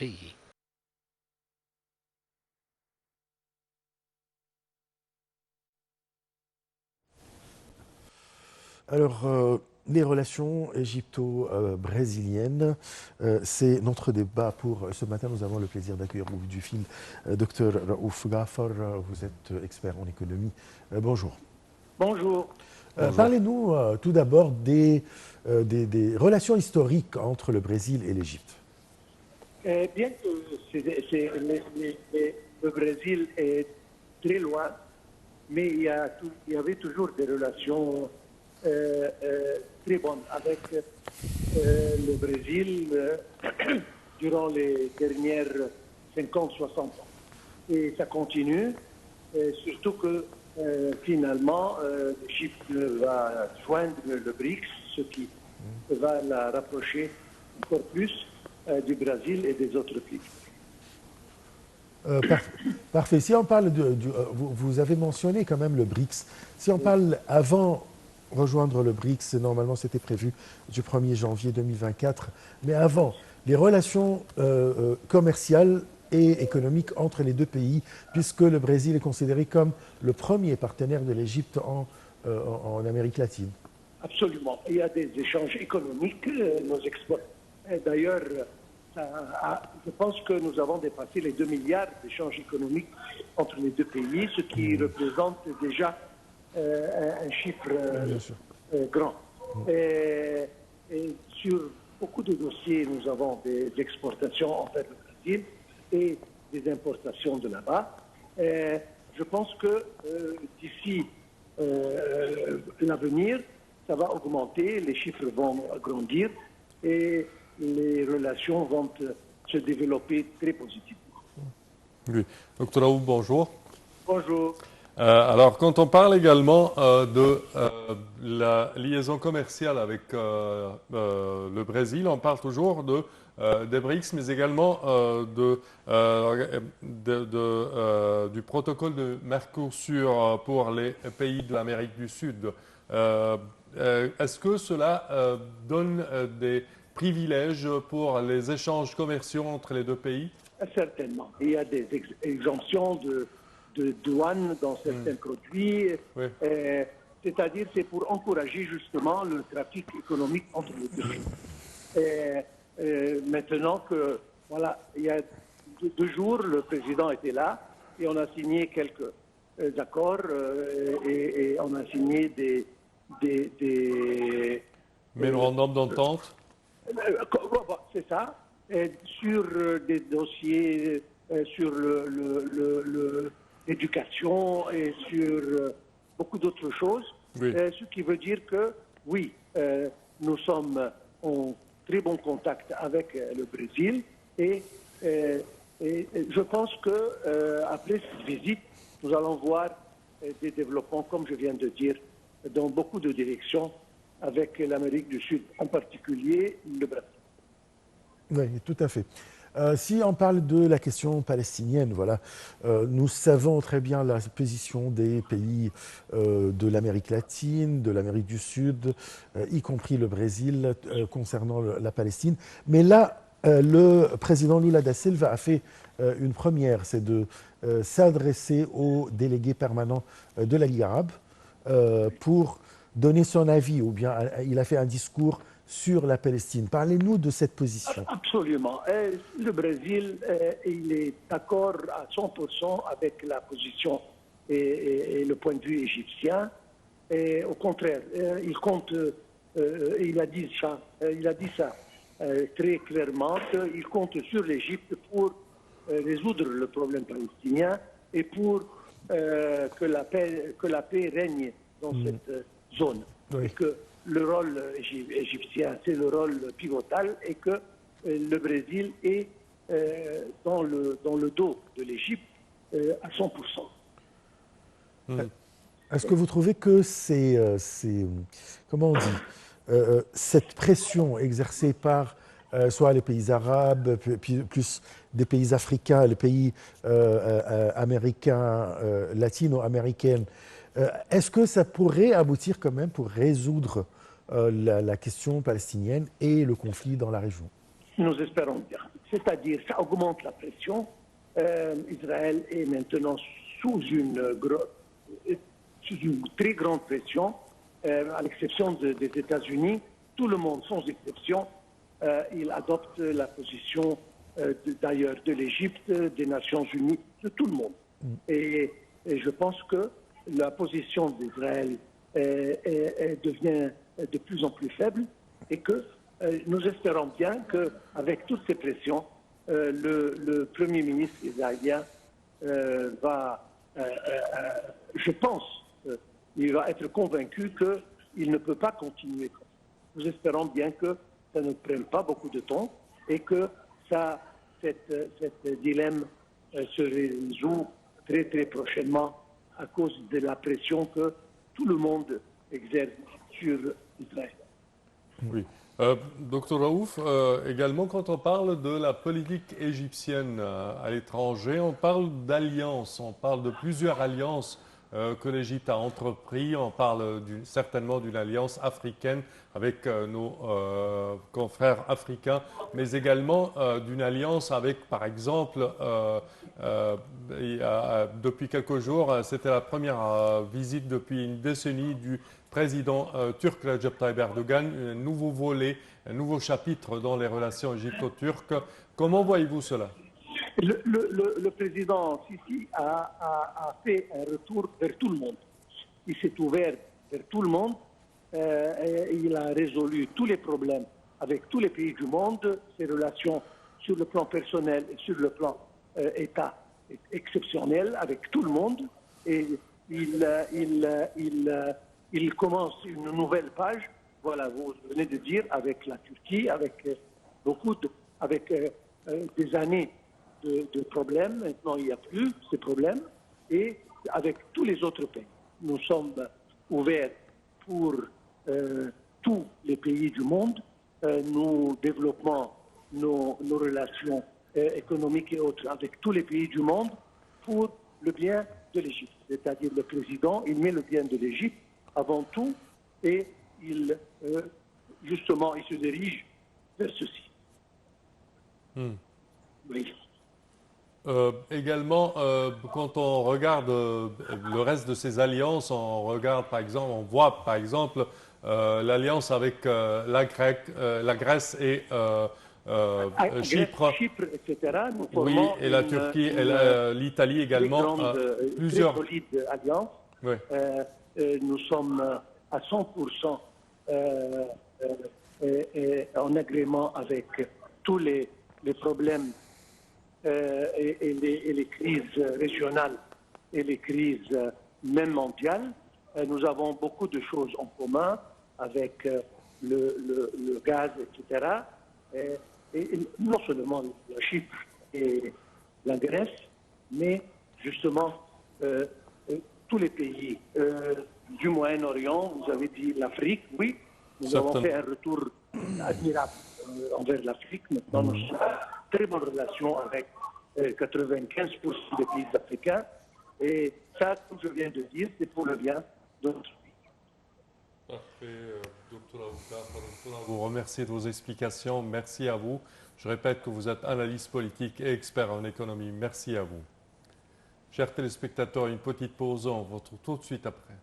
pays. Alors, les relations égypto-brésiliennes, c'est notre débat pour ce matin. Nous avons le plaisir d'accueillir au bout du fil Dr Raouf Gaffar. Vous êtes expert en économie. Bonjour. Bonjour. Bonjour. Parlez-nous tout d'abord des relations historiques entre le Brésil et l'Égypte. Bien que le Brésil est très loin, mais il y avait toujours des relations très bonnes avec le Brésil durant les dernières 50-60 ans. Et ça continue, surtout que finalement, l'Égypte va joindre le BRICS, ce qui va la rapprocher encore plus du Brésil et des autres pays. Parfait. Si on parle vous avez mentionné quand même le BRICS. Si on parle avant rejoindre le BRICS, normalement c'était prévu du 1er janvier 2024, mais avant, les relations commerciales et économiques entre les deux pays, puisque le Brésil est considéré comme le premier partenaire de l'Égypte en Amérique latine. Absolument. Il y a des échanges économiques, nos exports. D'ailleurs, je pense que nous avons dépassé les 2 milliards d'échanges économiques entre les deux pays, ce qui représente déjà un chiffre grand. Et sur beaucoup de dossiers, nous avons des exportations envers le Brésil et des importations de là-bas. Je pense que d'ici l'avenir, ça va augmenter, les chiffres vont grandir et les relations vont se développer très positivement. Oui. Docteur Raouf, bonjour. Bonjour. Alors, quand on parle également de la liaison commerciale avec le Brésil, on parle toujours des BRICS, mais également du protocole de Mercosur pour les pays de l'Amérique du Sud. Est-ce que cela donne des privilèges pour les échanges commerciaux entre les deux pays? Certainement. Il y a des exemptions de douane dans certains produits. Oui. C'est-à-dire c'est pour encourager justement le trafic économique entre les deux pays. Maintenant que, voilà, il y a 2 jours, le président était là et on a signé quelques accords et on a signé des Mémorandum d'entente? C'est ça. Sur des dossiers sur l'éducation et sur beaucoup d'autres choses. Oui. Ce qui veut dire que, oui, nous sommes en très bon contact avec le Brésil et je pense qu'après cette visite, nous allons voir des développements, comme je viens de dire, dans beaucoup de directions avec l'Amérique du Sud, en particulier le Brésil. Oui, tout à fait. Si on parle de la question palestinienne, voilà, nous savons très bien la position des pays de l'Amérique latine, de l'Amérique du Sud, y compris le Brésil, concernant la Palestine. Mais là, le président Lula da Silva a fait une première, c'est de s'adresser aux délégués permanents de la Ligue arabe pour donner son avis, ou bien il a fait un discours sur la Palestine. Parlez-nous de cette position. Absolument. Le Brésil, il est d'accord à 100% avec la position et le point de vue égyptien. Et au contraire, il compte, il a dit ça très clairement, qu'il compte sur l'Égypte pour résoudre le problème palestinien et pour que la paix règne dans cette zone. Oui. Et que le rôle égyptien, c'est le rôle pivotal et que le Brésil est dans le dos de l'Égypte à 100%. Est-ce que vous trouvez que comment on dit, cette pression exercée par soit les pays arabes, plus des pays africains, les pays américains, latino-américains, est-ce que ça pourrait aboutir quand même pour résoudre la question palestinienne et le conflit dans la région? Nous espérons bien. C'est-à-dire, ça augmente la pression. Israël est maintenant sous une très grande pression, à l'exception des États-Unis. Tout le monde, sans exception, il adopte la position d'ailleurs de l'Égypte, des Nations Unies, de tout le monde. Et je pense que la position d'Israël devient de plus en plus faible et que nous espérons bien qu'avec toutes ces pressions, le Premier ministre israélien je pense, il va être convaincu qu'il ne peut pas continuer. Nous espérons bien que ça ne prenne pas beaucoup de temps et que cette dilemme se résout très très prochainement à cause de la pression que tout le monde exerce sur Israël. Oui. Docteur Raouf, également quand on parle de la politique égyptienne à l'étranger, on parle d'alliances, on parle de plusieurs alliances que l'Égypte a entrepris. On parle certainement d'une alliance africaine avec nos confrères africains, mais également d'une alliance avec, par exemple, depuis quelques jours, c'était la première visite depuis une décennie du président turc Recep Tayyip Erdogan, un nouveau volet, un nouveau chapitre dans les relations égypto-turques. Comment voyez-vous cela? Le président Sisi a fait un retour vers tout le monde. Il s'est ouvert vers tout le monde. Il a résolu tous les problèmes avec tous les pays du monde. Ses relations sur le plan personnel et sur le plan État exceptionnelles avec tout le monde. Et il commence une nouvelle page. Voilà, vous venez de dire, avec la Turquie, avec des années de problèmes. Maintenant, il n'y a plus ces problèmes. Et avec tous les autres pays, nous sommes ouverts pour tous les pays du monde. Nous développons nos relations économiques et autres avec tous les pays du monde pour le bien de l'Égypte. C'est-à-dire le président, il met le bien de l'Égypte avant tout et justement, il se dirige vers ceci. Oui. Également, quand on regarde le reste de ces alliances, on voit par exemple l'alliance avec la Grèce et Chypre. Chypre, etc. Nous Oui, formons et la Turquie, l'Italie également. Plusieurs. Très solide alliance. Oui. Nous sommes à 100% en agrément avec tous les problèmes et les crises régionales et les crises même mondiales. Nous avons beaucoup de choses en commun avec le gaz, etc. Et non seulement la Chypre et la Grèce, mais justement tous les pays du Moyen-Orient. Vous avez dit l'Afrique, oui. Nous avons fait un retour admirable envers l'Afrique. Maintenant, nous sommes en très bonne relation avec 95% des pays africains. Et ça, comme je viens de dire, c'est pour le bien de notre pays. Parfait, Dr. Aouka. Vous remercie de vos explications. Merci à vous. Je répète que vous êtes analyste politique et expert en économie. Merci à vous. Chers téléspectateurs, une petite pause. On se retrouve tout de suite après.